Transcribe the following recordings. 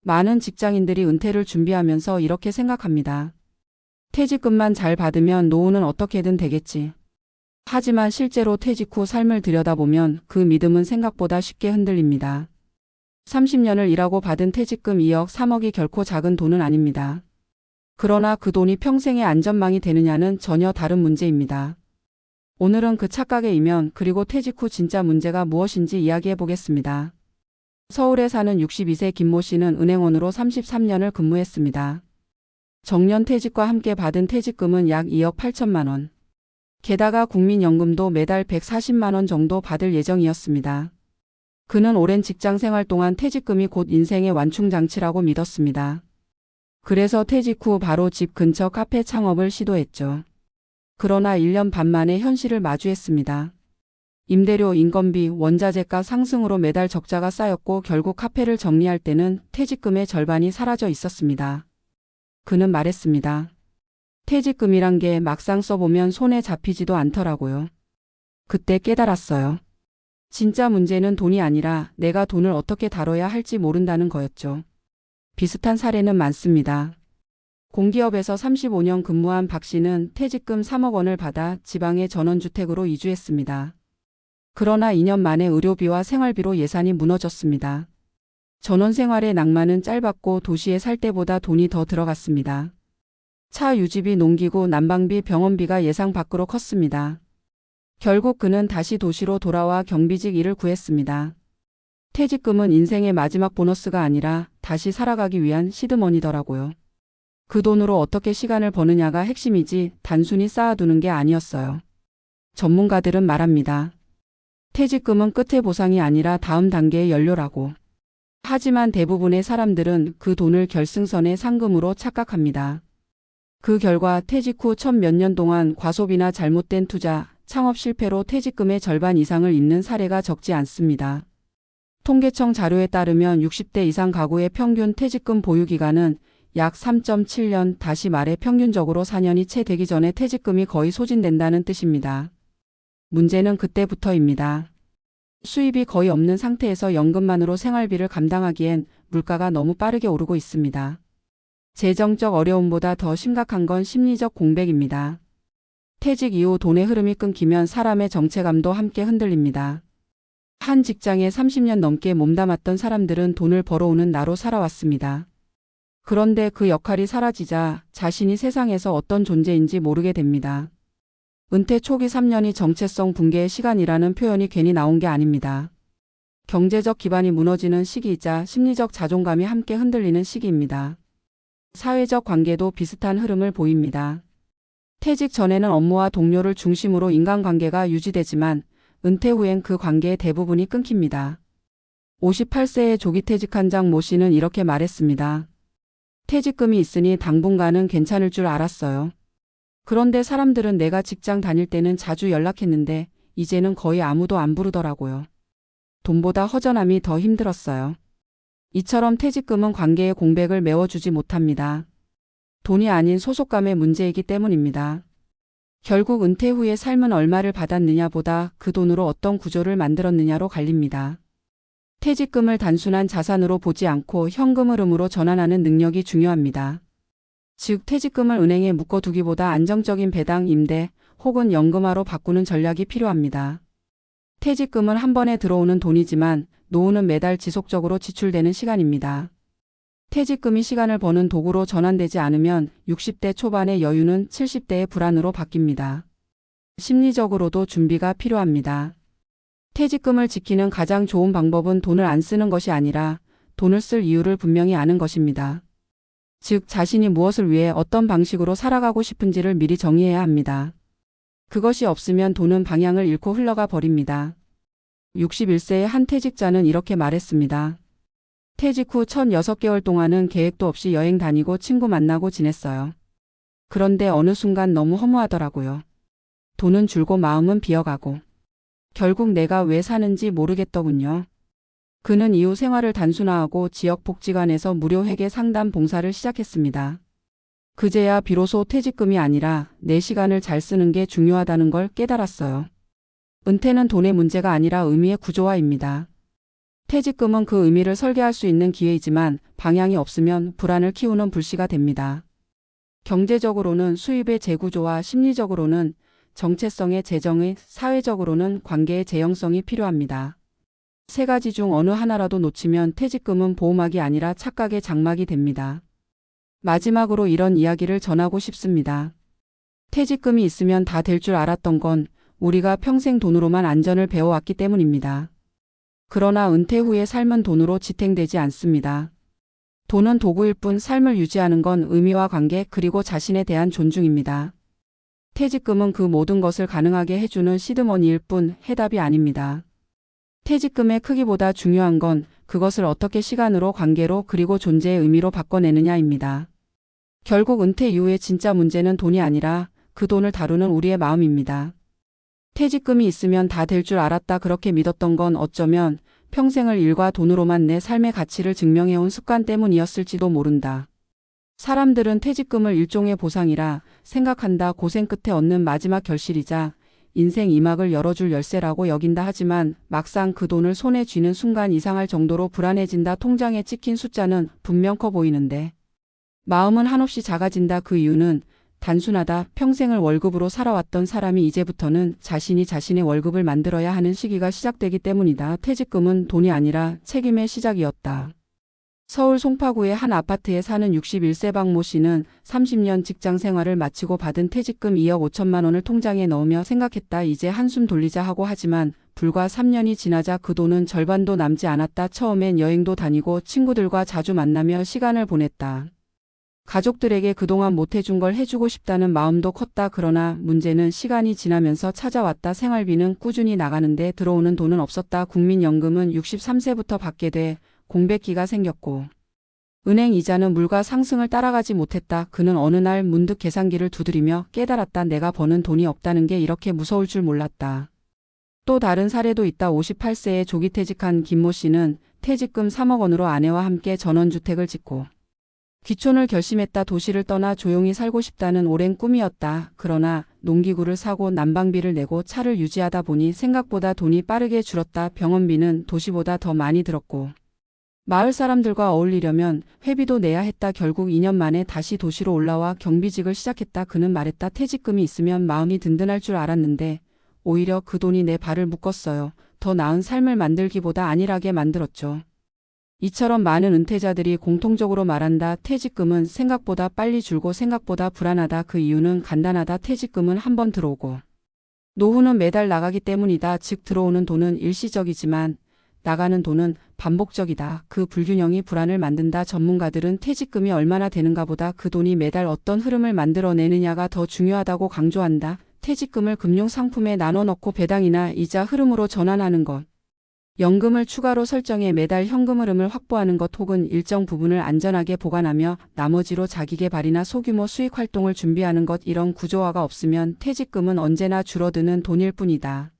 많은 직장인들이 은퇴를 준비하면서 이렇게 생각합니다. 퇴직금만 잘 받으면 노후는 어떻게든 되겠지. 하지만 실제로 퇴직 후 삶을 들여다보면 그 믿음은 생각보다 쉽게 흔들립니다. 30년을 일하고 받은 퇴직금 2억, 3억이 결코 작은 돈은 아닙니다. 그러나 그 돈이 평생의 안전망이 되느냐는 전혀 다른 문제입니다. 오늘은 그 착각의 이면 그리고 퇴직 후 진짜 문제가 무엇인지 이야기해 보겠습니다. 서울에 사는 62세 김모 씨는 은행원으로 33년을 근무했습니다. 정년 퇴직과 함께 받은 퇴직금은 약 2억 8천만 원. 게다가 국민연금도 매달 140만 원 정도 받을 예정이었습니다. 그는 오랜 직장 생활 동안 퇴직금이 곧 인생의 완충장치라고 믿었습니다. 그래서 퇴직 후 바로 집 근처 카페 창업을 시도했죠. 그러나 1년 반 만에 현실을 마주했습니다. 임대료, 인건비, 원자재가 상승으로 매달 적자가 쌓였고 결국 카페를 정리할 때는 퇴직금의 절반이 사라져 있었습니다. 그는 말했습니다. 퇴직금이란 게 막상 써보면 손에 잡히지도 않더라고요. 그때 깨달았어요. 진짜 문제는 돈이 아니라 내가 돈을 어떻게 다뤄야 할지 모른다는 거였죠. 비슷한 사례는 많습니다. 공기업에서 35년 근무한 박 씨는 퇴직금 3억 원을 받아 지방의 전원주택으로 이주했습니다. 그러나 2년 만에 의료비와 생활비로 예산이 무너졌습니다. 전원 생활의 낭만은 짧았고 도시에 살 때보다 돈이 더 들어갔습니다. 차 유지비, 농기구, 난방비, 병원비가 예상 밖으로 컸습니다. 결국 그는 다시 도시로 돌아와 경비직 일을 구했습니다. 퇴직금은 인생의 마지막 보너스가 아니라 다시 살아가기 위한 시드머니더라고요. 그 돈으로 어떻게 시간을 버느냐가 핵심이지 단순히 쌓아두는 게 아니었어요. 전문가들은 말합니다. 퇴직금은 끝의 보상이 아니라 다음 단계의 연료라고. 하지만 대부분의 사람들은 그 돈을 결승선의 상금으로 착각합니다. 그 결과 퇴직 후 첫 몇 년 동안 과소비나 잘못된 투자, 창업 실패로 퇴직금의 절반 이상을 잃는 사례가 적지 않습니다. 통계청 자료에 따르면 60대 이상 가구의 평균 퇴직금 보유 기간은 약 3.7년, 다시 말해 평균적으로 4년이 채 되기 전에 퇴직금이 거의 소진된다는 뜻입니다. 문제는 그때부터입니다. 수입이 거의 없는 상태에서 연금만으로 생활비를 감당하기엔 물가가 너무 빠르게 오르고 있습니다. 재정적 어려움보다 더 심각한 건 심리적 공백입니다. 퇴직 이후 돈의 흐름이 끊기면 사람의 정체감도 함께 흔들립니다. 한 직장에 30년 넘게 몸담았던 사람들은 돈을 벌어오는 나로 살아왔습니다. 그런데 그 역할이 사라지자 자신이 세상에서 어떤 존재인지 모르게 됩니다. 은퇴 초기 3년이 정체성 붕괴의 시간이라는 표현이 괜히 나온 게 아닙니다. 경제적 기반이 무너지는 시기이자 심리적 자존감이 함께 흔들리는 시기입니다. 사회적 관계도 비슷한 흐름을 보입니다. 퇴직 전에는 업무와 동료를 중심으로 인간관계가 유지되지만 은퇴 후엔 그 관계의 대부분이 끊깁니다. 58세에 조기 퇴직한 장 모 씨는 이렇게 말했습니다. 퇴직금이 있으니 당분간은 괜찮을 줄 알았어요. 그런데 사람들은 내가 직장 다닐 때는 자주 연락했는데 이제는 거의 아무도 안 부르더라고요. 돈보다 허전함이 더 힘들었어요. 이처럼 퇴직금은 관계의 공백을 메워주지 못합니다. 돈이 아닌 소속감의 문제이기 때문입니다. 결국 은퇴 후의 삶은 얼마를 받았느냐보다 그 돈으로 어떤 구조를 만들었느냐로 갈립니다. 퇴직금을 단순한 자산으로 보지 않고 현금 흐름으로 전환하는 능력이 중요합니다. 즉 퇴직금을 은행에 묶어두기보다 안정적인 배당, 임대 혹은 연금화로 바꾸는 전략이 필요합니다. 퇴직금은 한 번에 들어오는 돈이지만 노후는 매달 지속적으로 지출되는 시간입니다. 퇴직금이 시간을 버는 도구로 전환되지 않으면 60대 초반의 여유는 70대의 불안으로 바뀝니다. 심리적으로도 준비가 필요합니다. 퇴직금을 지키는 가장 좋은 방법은 돈을 안 쓰는 것이 아니라 돈을 쓸 이유를 분명히 아는 것입니다. 즉 자신이 무엇을 위해 어떤 방식으로 살아가고 싶은지를 미리 정의해야 합니다. 그것이 없으면 돈은 방향을 잃고 흘러가 버립니다. 61세의 한 퇴직자는 이렇게 말했습니다. 퇴직 후 첫 6개월 동안은 계획도 없이 여행 다니고 친구 만나고 지냈어요. 그런데 어느 순간 너무 허무하더라고요. 돈은 줄고 마음은 비어가고. 결국 내가 왜 사는지 모르겠더군요. 그는 이후 생활을 단순화하고 지역복지관에서 무료 회계 상담 봉사를 시작했습니다. 그제야 비로소 퇴직금이 아니라 내 시간을 잘 쓰는 게 중요하다는 걸 깨달았어요. 은퇴는 돈의 문제가 아니라 의미의 구조화입니다. 퇴직금은 그 의미를 설계할 수 있는 기회이지만 방향이 없으면 불안을 키우는 불씨가 됩니다. 경제적으로는 수입의 재구조와 심리적으로는 정체성의 재정의, 사회적으로는 관계의 재형성이 필요합니다. 세 가지 중 어느 하나라도 놓치면 퇴직금은 보호막이 아니라 착각의 장막이 됩니다. 마지막으로 이런 이야기를 전하고 싶습니다. 퇴직금이 있으면 다 될 줄 알았던 건 우리가 평생 돈으로만 안전을 배워왔기 때문입니다. 그러나 은퇴 후의 삶은 돈으로 지탱되지 않습니다. 돈은 도구일 뿐 삶을 유지하는 건 의미와 관계 그리고 자신에 대한 존중입니다. 퇴직금은 그 모든 것을 가능하게 해주는 시드머니일 뿐 해답이 아닙니다. 퇴직금의 크기보다 중요한 건 그것을 어떻게 시간으로 관계로 그리고 존재의 의미로 바꿔내느냐입니다. 결국 은퇴 이후의 진짜 문제는 돈이 아니라 그 돈을 다루는 우리의 마음입니다. 퇴직금이 있으면 다 될 줄 알았다 그렇게 믿었던 건 어쩌면 평생을 일과 돈으로만 내 삶의 가치를 증명해온 습관 때문이었을지도 모른다. 사람들은 퇴직금을 일종의 보상이라 생각한다. 고생 끝에 얻는 마지막 결실이자 인생 2막을 열어줄 열쇠라고 여긴다. 하지만 막상 그 돈을 손에 쥐는 순간 이상할 정도로 불안해진다. 통장에 찍힌 숫자는 분명 커 보이는데 마음은 한없이 작아진다. 그 이유는 단순하다. 평생을 월급으로 살아왔던 사람이 이제부터는 자신이 자신의 월급을 만들어야 하는 시기가 시작되기 때문이다. 퇴직금은 돈이 아니라 책임의 시작이었다. 서울 송파구의 한 아파트에 사는 61세 박모 씨는 30년 직장 생활을 마치고 받은 퇴직금 2억 5천만 원을 통장에 넣으며 생각했다. 이제 한숨 돌리자 하고 하지만 불과 3년이 지나자 그 돈은 절반도 남지 않았다. 처음엔 여행도 다니고 친구들과 자주 만나며 시간을 보냈다. 가족들에게 그동안 못해준 걸 해주고 싶다는 마음도 컸다. 그러나 문제는 시간이 지나면서 찾아왔다. 생활비는 꾸준히 나가는데 들어오는 돈은 없었다. 국민연금은 63세부터 받게 돼 공백기가 생겼고 은행 이자는 물가 상승을 따라가지 못했다. 그는 어느 날 문득 계산기를 두드리며 깨달았다. 내가 버는 돈이 없다는 게 이렇게 무서울 줄 몰랐다. 또 다른 사례도 있다. 58세에 조기 퇴직한 김모 씨는 퇴직금 3억 원으로 아내와 함께 전원주택을 짓고 귀촌을 결심했다. 도시를 떠나 조용히 살고 싶다는 오랜 꿈이었다. 그러나 농기구를 사고 난방비를 내고 차를 유지하다 보니 생각보다 돈이 빠르게 줄었다. 병원비는 도시보다 더 많이 들었고 마을 사람들과 어울리려면 회비도 내야 했다. 결국 2년 만에 다시 도시로 올라와 경비직을 시작했다. 그는 말했다. 퇴직금이 있으면 마음이 든든할 줄 알았는데 오히려 그 돈이 내 발을 묶었어요. 더 나은 삶을 만들기보다 안일하게 만들었죠. 이처럼 많은 은퇴자들이 공통적으로 말한다. 퇴직금은 생각보다 빨리 줄고 생각보다 불안하다. 그 이유는 간단하다. 퇴직금은 한 번 들어오고 노후는 매달 나가기 때문이다. 즉 들어오는 돈은 일시적이지만 나가는 돈은 반복적이다. 그 불균형이 불안을 만든다. 전문가들은 퇴직금이 얼마나 되는가 보다 그 돈이 매달 어떤 흐름을 만들어내느냐가 더 중요하다고 강조한다. 퇴직금을 금융상품에 나눠 넣고 배당이나 이자 흐름으로 전환하는 것. 연금을 추가로 설정해 매달 현금 흐름을 확보하는 것 혹은 일정 부분을 안전하게 보관하며 나머지로 자기계발이나 소규모 수익 활동을 준비하는 것. 이런 구조화가 없으면 퇴직금은 언제나 줄어드는 돈일 뿐이다.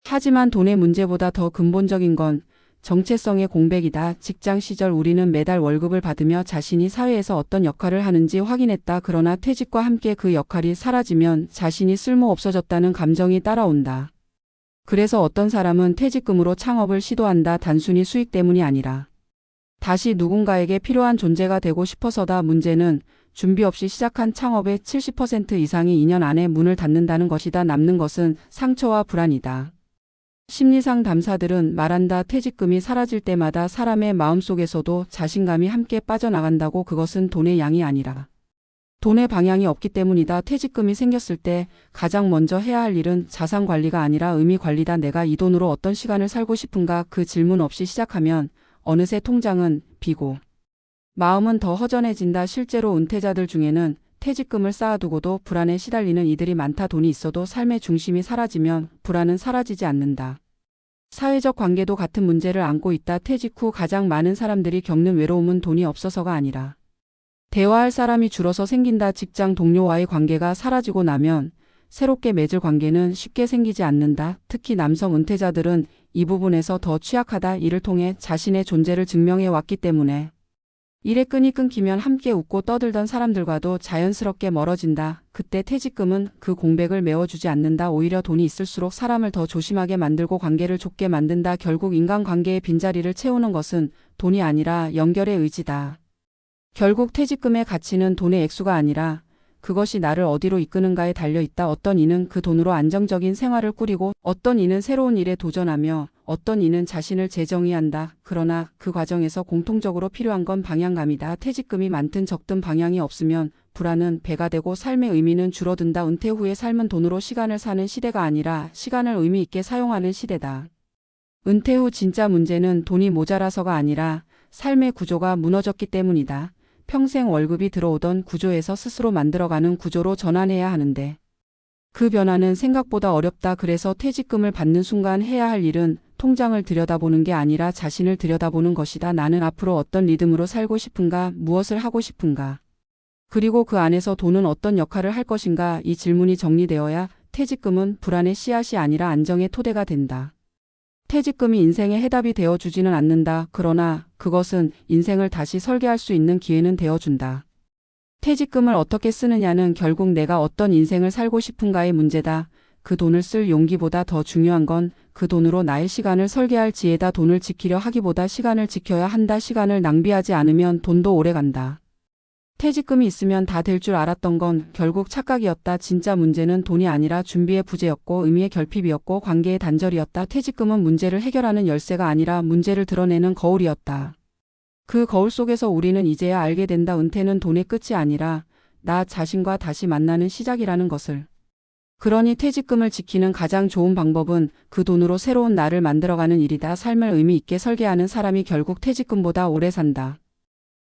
하지만 돈의 문제보다 더 근본적인 건 정체성의 공백이다. 직장 시절 우리는 매달 월급을 받으며 자신이 사회에서 어떤 역할을 하는지 확인했다. 그러나 퇴직과 함께 그 역할이 사라지면 자신이 쓸모 없어졌다는 감정이 따라온다. 그래서 어떤 사람은 퇴직금으로 창업을 시도한다. 단순히 수익 때문이 아니라 다시 누군가에게 필요한 존재가 되고 싶어서다. 문제는 준비 없이 시작한 창업의 70% 이상이 2년 안에 문을 닫는다는 것이다. 남는 것은 상처와 불안이다. 심리상 담사들은 말한다. 퇴직금이 사라질 때마다 사람의 마음속에서도 자신감이 함께 빠져나간다고. 그것은 돈의 양이 아니라 돈의 방향이 없기 때문이다. 퇴직금이 생겼을 때 가장 먼저 해야 할 일은 자산 관리가 아니라 의미 관리다. 내가 이 돈으로 어떤 시간을 살고 싶은가? 그 질문 없이 시작하면 어느새 통장은 비고 마음은 더 허전해진다. 실제로 은퇴자들 중에는 퇴직금을 쌓아두고도 불안에 시달리는 이들이 많다. 돈이 있어도 삶의 중심이 사라지면 불안은 사라지지 않는다. 사회적 관계도 같은 문제를 안고 있다. 퇴직 후 가장 많은 사람들이 겪는 외로움은 돈이 없어서가 아니라 대화할 사람이 줄어서 생긴다. 직장 동료와의 관계가 사라지고 나면 새롭게 맺을 관계는 쉽게 생기지 않는다. 특히 남성 은퇴자들은 이 부분에서 더 취약하다. 이를 통해 자신의 존재를 증명해 왔기 때문에 일의 끈이 끊기면 함께 웃고 떠들던 사람들과도 자연스럽게 멀어진다. 그때 퇴직금은 그 공백을 메워주지 않는다. 오히려 돈이 있을수록 사람을 더 조심하게 만들고 관계를 좁게 만든다. 결국 인간관계의 빈자리를 채우는 것은 돈이 아니라 연결의 의지다. 결국 퇴직금의 가치는 돈의 액수가 아니라 그것이 나를 어디로 이끄는가에 달려있다. 어떤 이는 그 돈으로 안정적인 생활을 꾸리고 어떤 이는 새로운 일에 도전하며 어떤 이는 자신을 재정의한다. 그러나 그 과정에서 공통적으로 필요한 건 방향감이다. 퇴직금이 많든 적든 방향이 없으면 불안은 배가 되고 삶의 의미는 줄어든다. 은퇴 후의 삶은 돈으로 시간을 사는 시대가 아니라 시간을 의미 있게 사용하는 시대다. 은퇴 후 진짜 문제는 돈이 모자라서가 아니라 삶의 구조가 무너졌기 때문이다. 평생 월급이 들어오던 구조에서 스스로 만들어가는 구조로 전환해야 하는데 그 변화는 생각보다 어렵다. 그래서 퇴직금을 받는 순간 해야 할 일은 통장을 들여다보는 게 아니라 자신을 들여다보는 것이다. 나는 앞으로 어떤 리듬으로 살고 싶은가? 무엇을 하고 싶은가? 그리고 그 안에서 돈은 어떤 역할을 할 것인가? 이 질문이 정리되어야 퇴직금은 불안의 씨앗이 아니라 안정의 토대가 된다. 퇴직금이 인생의 해답이 되어주지는 않는다. 그러나 그것은 인생을 다시 설계할 수 있는 기회는 되어준다. 퇴직금을 어떻게 쓰느냐는 결국 내가 어떤 인생을 살고 싶은가의 문제다. 그 돈을 쓸 용기보다 더 중요한 건 그 돈으로 나의 시간을 설계할 지혜다. 돈을 지키려 하기보다 시간을 지켜야 한다. 시간을 낭비하지 않으면 돈도 오래 간다. 퇴직금이 있으면 다 될 줄 알았던 건 결국 착각이었다. 진짜 문제는 돈이 아니라 준비의 부재였고 의미의 결핍이었고 관계의 단절이었다. 퇴직금은 문제를 해결하는 열쇠가 아니라 문제를 드러내는 거울이었다. 그 거울 속에서 우리는 이제야 알게 된다. 은퇴는 돈의 끝이 아니라 나 자신과 다시 만나는 시작이라는 것을. 그러니 퇴직금을 지키는 가장 좋은 방법은 그 돈으로 새로운 나를 만들어가는 일이다. 삶을 의미 있게 설계하는 사람이 결국 퇴직금보다 오래 산다.